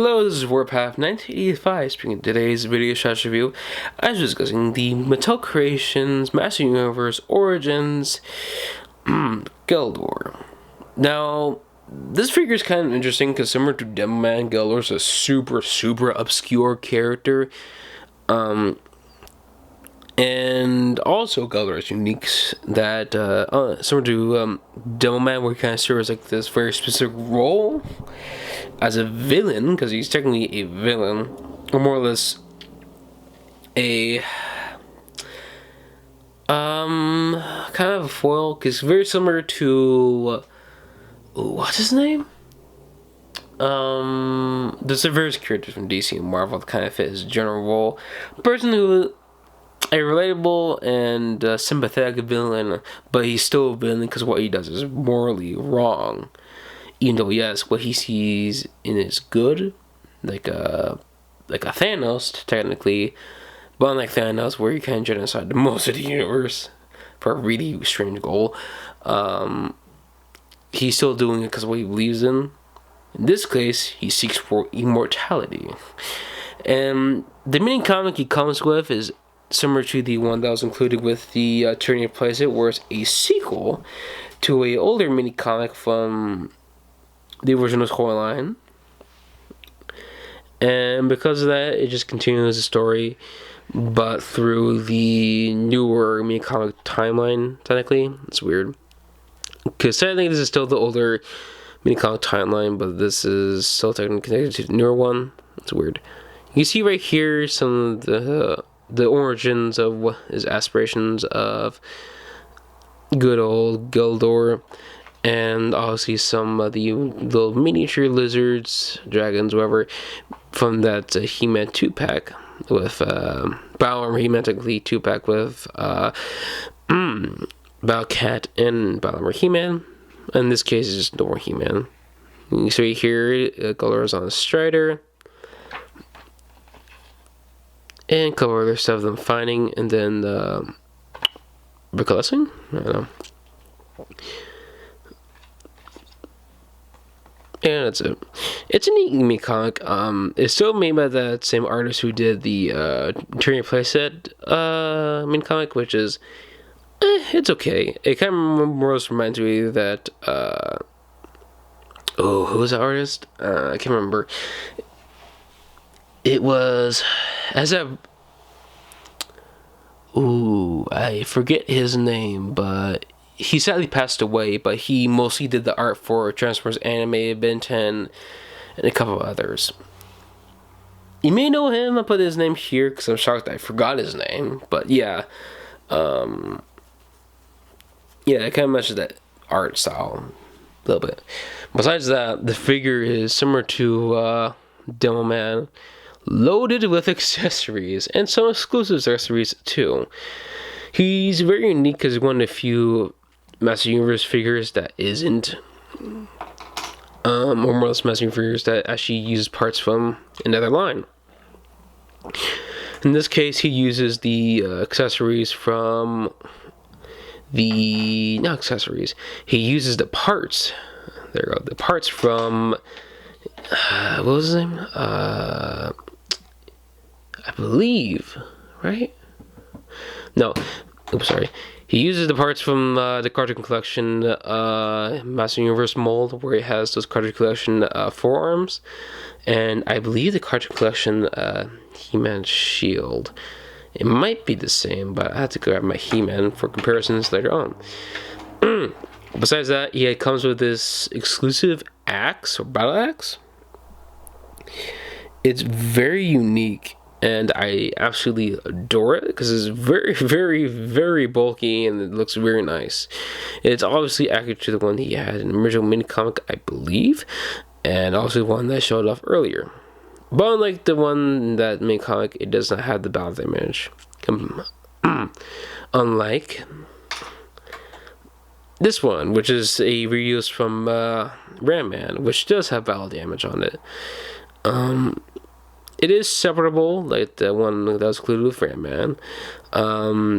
Hello, this is Warpath 1985 speaking today's video shots review. I was discussing the Mattel Creations Master Universe Origins Geldor. Now, this figure is kind of interesting because similar to Demoman, Geldor is a super obscure character. And also Geldor is unique that similar to Demoman, where he kind of serves like this very specific role as a villain, because he's technically a villain, or more or less a kind of a foil, because very similar to what's his name? There's a various characters from DC and Marvel that kind of fit his general role. A person who a relatable and sympathetic villain, but he's still a villain because what he does is morally wrong. Even though, yes, what he sees in is good, like a Thanos, technically, but unlike Thanos, where he kind of genocide most of the universe for a really strange goal, he's still doing it because of what he believes in. In this case, he seeks for immortality. And the mini comic he comes with is similar to the one that was included with the Tyranny of Playset, where it's a sequel to a older mini comic from the original toy line. And because of that, it just continues the story, but through the newer mini comic timeline, technically. It's weird, because technically this is still the older mini comic timeline, but this is still technically connected to the newer one. It's weird. You see right here some of the origins of what his aspirations of good old Geldor, and obviously some of the little miniature lizards, dragons, whatever, from that He-Man 2-pack with Battle Armor He-Man, technically 2-pack with Ican'tt and Battle Armor He-Man. In this case, it's just normal He-Man. You see here, Geldor is on a Strider, and a couple other stuff them finding, and then recollescing? I don't know. And that's it. It's a neat mini comic. It's still made by that same artist who did the Tyranny of Playset mini comic, which is it's okay. It kind of more reminds me of that who was that artist? I can't remember. It was I forget his name, but he sadly passed away, but he mostly did the art for Transformers Animated, Ben 10, and a couple of others. You may know him. I'll put his name here because I'm shocked I forgot his name, but yeah. Yeah, it kind of matches that art style a little bit. Besides that, the figure is similar to Demoman, loaded with accessories, and some exclusive accessories too. He's very unique because he's one of the few Master Universe figures that isn't, or more or less Master Universe figures that actually uses parts from another line. In this case, he uses the accessories from he uses the parts. There you go, the parts from what was his name? I believe, right? No, oops, sorry. He uses the parts from the Cartoon Collection Master Universe mold, where he has those Cartoon Collection forearms, and I believe the Cartoon Collection He-Man shield. It might be the same, but I have to grab my He-Man for comparisons later on. Besides that, he comes with this exclusive axe, or battle axe. It's very unique, and I absolutely adore it because it's very bulky and it looks very nice. It's obviously accurate to the one he had in the original mini comic, I believe, and also one that showed off earlier. But unlike the one in that mini comic, it does not have the battle damage. Unlike this one, which is a reuse from Ram Man, which does have battle damage on it. It is separable, like the one that was included with Ram Man.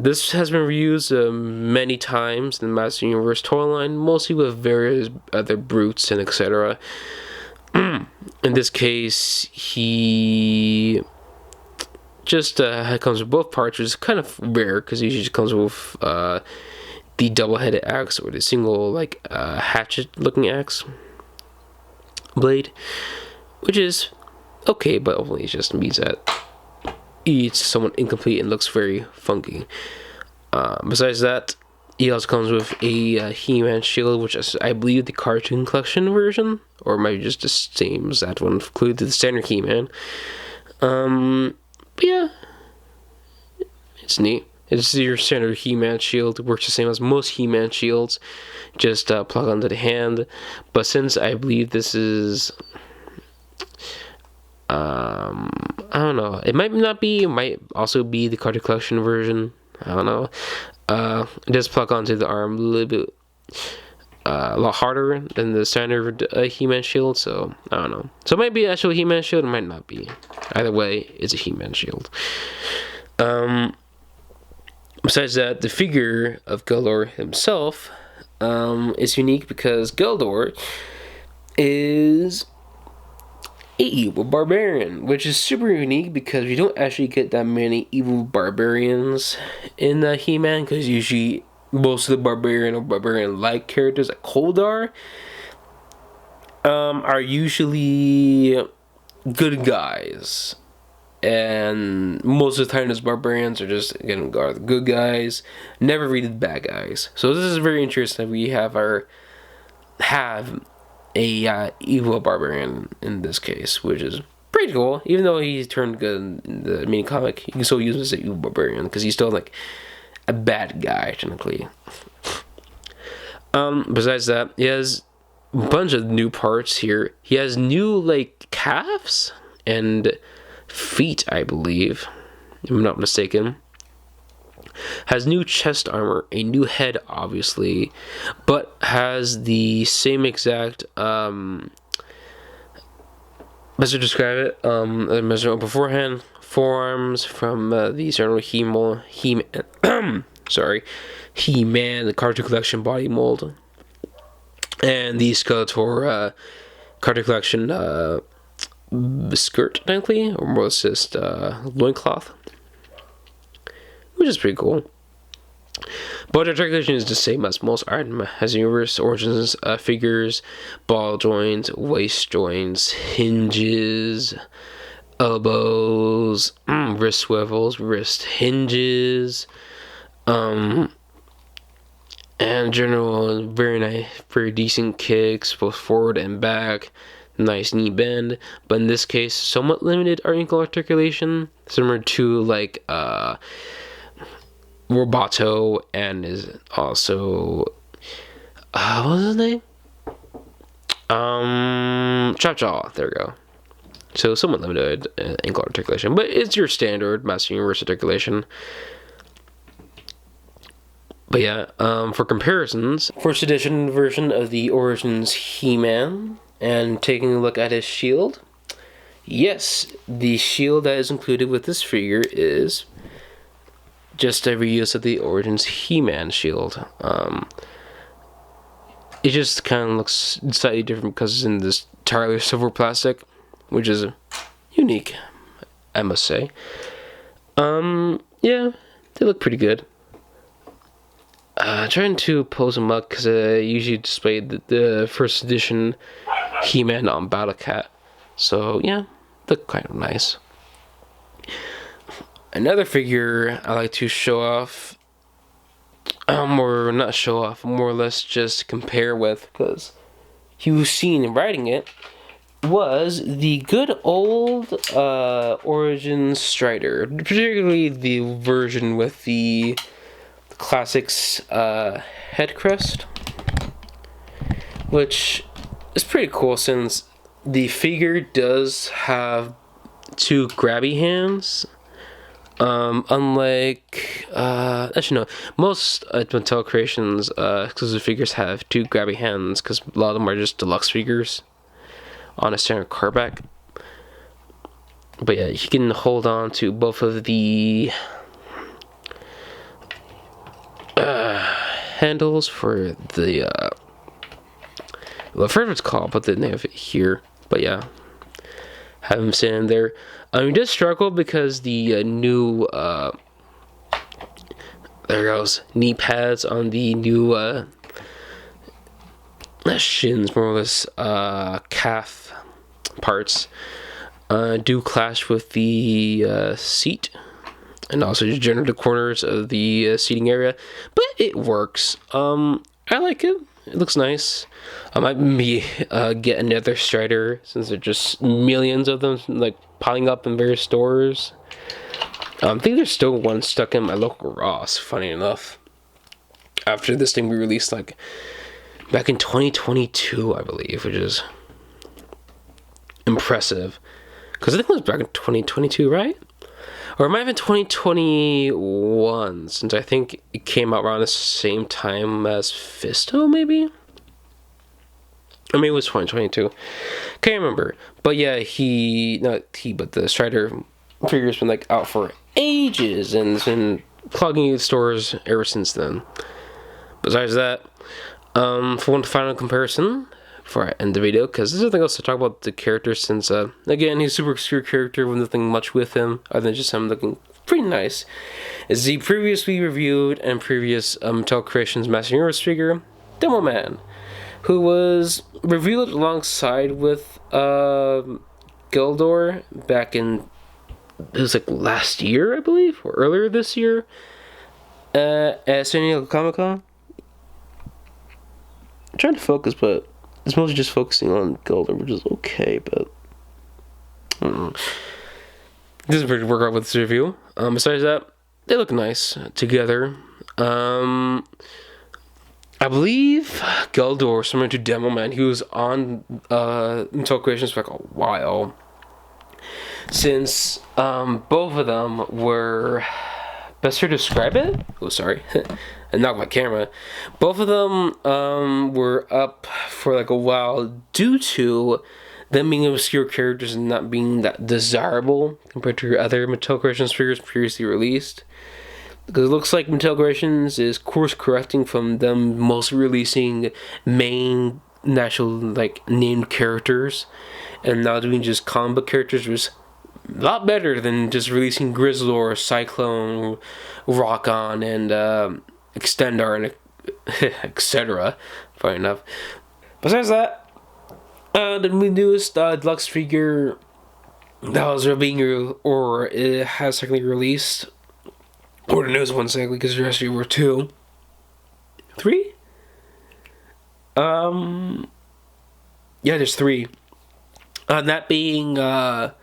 This has been reused many times in the Master Universe toy line, mostly with various other brutes and etc. In this case, he just comes with both parts, which is kind of rare because he usually comes with the double-headed axe or the single like hatchet-looking axe blade, which is okay, but only it just means that it's somewhat incomplete and looks very funky. Besides that, he also comes with a He-Man shield, which is, I believe, the cartoon collection version, or maybe just the same as that one, included the standard He-Man. But yeah, it's neat. It's your standard He-Man shield. It works the same as most He-Man shields. Just plug onto the hand. But since I believe this is, I don't know. It might not be. It might also be the cartoon collection version. I don't know. It does plug onto the arm a little bit, a lot harder than the standard He-Man shield. So I don't know. So it might be actual He-Man shield. It might not be. Either way, it's a He-Man shield. Besides that, the figure of Geldor himself is unique because Geldor is a evil barbarian, which is super unique because we don't actually get that many evil barbarians in He-Man, because usually most of the barbarian or barbarian-like characters like Geldor are usually good guys. And most of the time, those barbarians are just, again, are the good guys, never really the bad guys. So this is very interesting that we have a evil barbarian in this case, which is pretty cool. Even though he turned good in the mini comic, you can still use him as an evil barbarian because he's still like a bad guy technically. Besides that, he has a bunch of new parts here. He has new like calves and feet, I believe, if I'm not mistaken. Has new chest armor, a new head, obviously, but has the same exact as to describe it, measurement beforehand, forearms from the eternal He-Man, He-Man, the cartoon collection body mold, and the Skeletor cartoon collection skirt, technically, or more just loincloth, which is pretty cool. But articulation is the same as most Iron Man has universe origins figures: ball joints, waist joints, hinges, elbows, wrist swivels, wrist hinges, and general very nice, very decent kicks, both forward and back. Nice knee bend, but in this case, somewhat limited ankle articulation, similar to like Roboto, and is also what was his name? Chop-Jaw. There we go. So somewhat limited ankle articulation, but it's your standard Master Universe articulation. But yeah, for comparisons, first edition version of the Origins He-Man. And taking a look at his shield, yes, the shield that is included with this figure is just a reuse of the Origins He-Man shield. It just kind of looks slightly different because it's in this entirely silver plastic, which is unique, I must say. Yeah, they look pretty good. Trying to pose them up because I usually displayed the first edition He-Man on Battlecat. So yeah, look kind of nice. Another figure I like to show off, or not show off, more or less just compare with, because he was seen riding it, was the good old Origins Strider, particularly the version with the classics head crest, which is pretty cool since the figure does have two grabby hands, unlike actually no, most Mattel Creations exclusive figures have two grabby hands because a lot of them are just deluxe figures on a standard cardback. But yeah, you can hold on to both of the handles for the well, I forget what it's called, but the name of it here. But But yeah, have him sitting there. He does struggle because the new there goes knee pads on the new shins, more or less calf parts do clash with the seat, and also just generally the corners of the seating area, but it works. I like it. It looks nice. I might be get another Strider, since there's just millions of them like piling up in various stores. I think there's still one stuck in my local Ross, funny enough, after this thing we released like back in 2022, I believe, which is impressive, because I think it was back in 2022, right? Or it might have been 2021, since I think it came out around the same time as Fisto, maybe? Or maybe it was 2022. Can't remember. But yeah, but the Strider figure's been like out for ages, and it's been plugging stores ever since then. Besides that, for one final comparison, before I end the video, because there's nothing else to talk about the character, since again, he's a super obscure character with nothing much with him other than just him looking pretty nice, is the previously reviewed and previous Mattel Creations Master Universe figure, Demo Man, who was revealed alongside with Geldor back in, it was like last year, I believe, or earlier this year, at San Diego Comic-Con. I'm trying to focus, but it's mostly just focusing on Geldor, which is okay, but I don't know. This is pretty work out with this review. Besides that, they look nice together. I believe Geldor, similar to Demo Man, he was on Mattel Creations for like a while, since both of them were, best to describe it? Oh, sorry. And knocked my camera. Both of them were up for like a while due to them being obscure characters and not being that desirable compared to other Mattel Creations figures previously released. Because it looks like Mattel Creations is course correcting from them mostly releasing main natural like named characters, and now doing just comic book characters was a lot better than just releasing Grizzlor, Cyclone, Rock-On, and Extendar, and etc. Funny enough. Besides that, the newest deluxe figure that was being or it has technically released, or the newest one technically, because there actually were 2, 3. Yeah, there's 3. That being that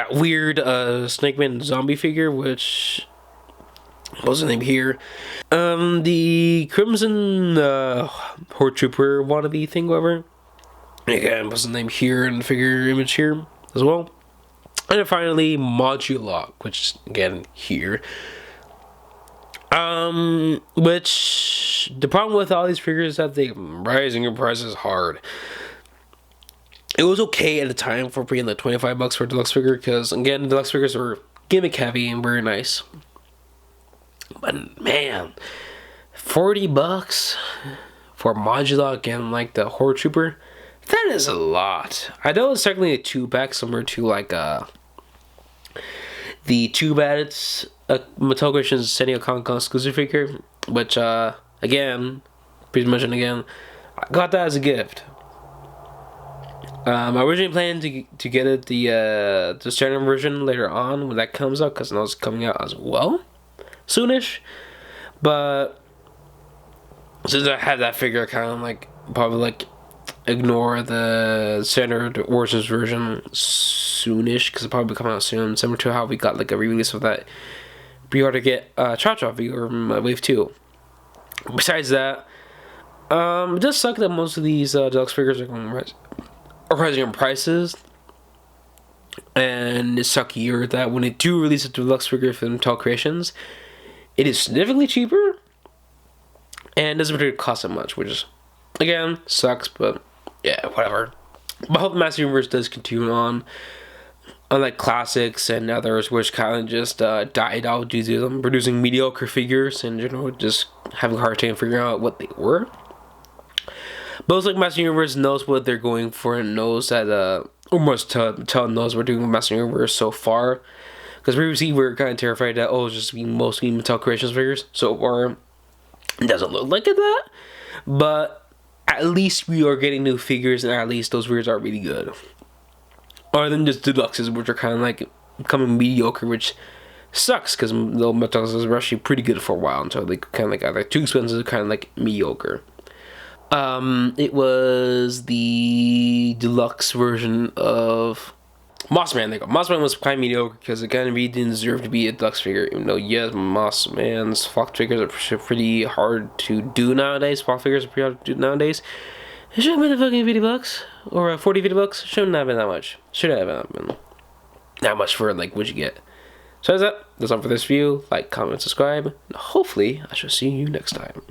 weird Snake Man zombie figure, which wasn't named here. The Crimson Horde Trooper wannabe thing, whatever. Again, wasn't named here in the figure image here as well. And then finally, MOTU, which again here. Which the problem with all these figures is that they rising in prices hard. It was okay at the time for paying like $25 for a deluxe figure, because again, deluxe figures were gimmick heavy and very nice. But man, $40 for Modulok and like the Horde Trooper, that is a lot. I know it's technically a 2-pack, similar to like the Too Bad It's Mattel Creations San Diego Comic-Con exclusive figure, which again, please mention again, I got that as a gift. I originally planned to get it the standard version later on when that comes out, because I know it's coming out as well soonish. But since I had that figure, I kind of like probably like ignore the standard Origins version soonish, because it'll probably come out soon. Similar to how we got like a re-release of that pre-order get Cha-Cha figure from Wave 2. Besides that, it does suck that most of these deluxe figures are rising in prices, and it's suckier that when they do release a deluxe figure from Mattel Creations, it is significantly cheaper and doesn't really cost that much, which is again sucks, but yeah, whatever. But I hope the Master Universe does continue on, unlike classics and others, which kind of just died out due to them producing mediocre figures and just having a hard time figuring out what they were. But it's like Master Universe knows what they're going for and knows that almost Mattel knows what we're doing with Master Universe so far. Because previously we were kind of terrified that it's just being mostly Mattel Creations figures. So far, it doesn't look like it that. But at least we are getting new figures, and at least those figures are really good. Other than just deluxes, which are kind of like becoming mediocre, which sucks because the Mattel were actually pretty good for a while until they kind of like either too expensive or kind of like mediocre. It was the deluxe version of Mossman. There you go. Mossman was kind of mediocre because it kind of really didn't deserve to be a deluxe figure. Even though, yes, Mossman's Fox figures are pretty hard to do nowadays. Fox figures are pretty hard to do nowadays. It should have been a fucking $50 or 40, $50. Shouldn't have been that much. Should have been that much for like what you get. So that's all for this review. Like, comment, subscribe. Hopefully, I shall see you next time.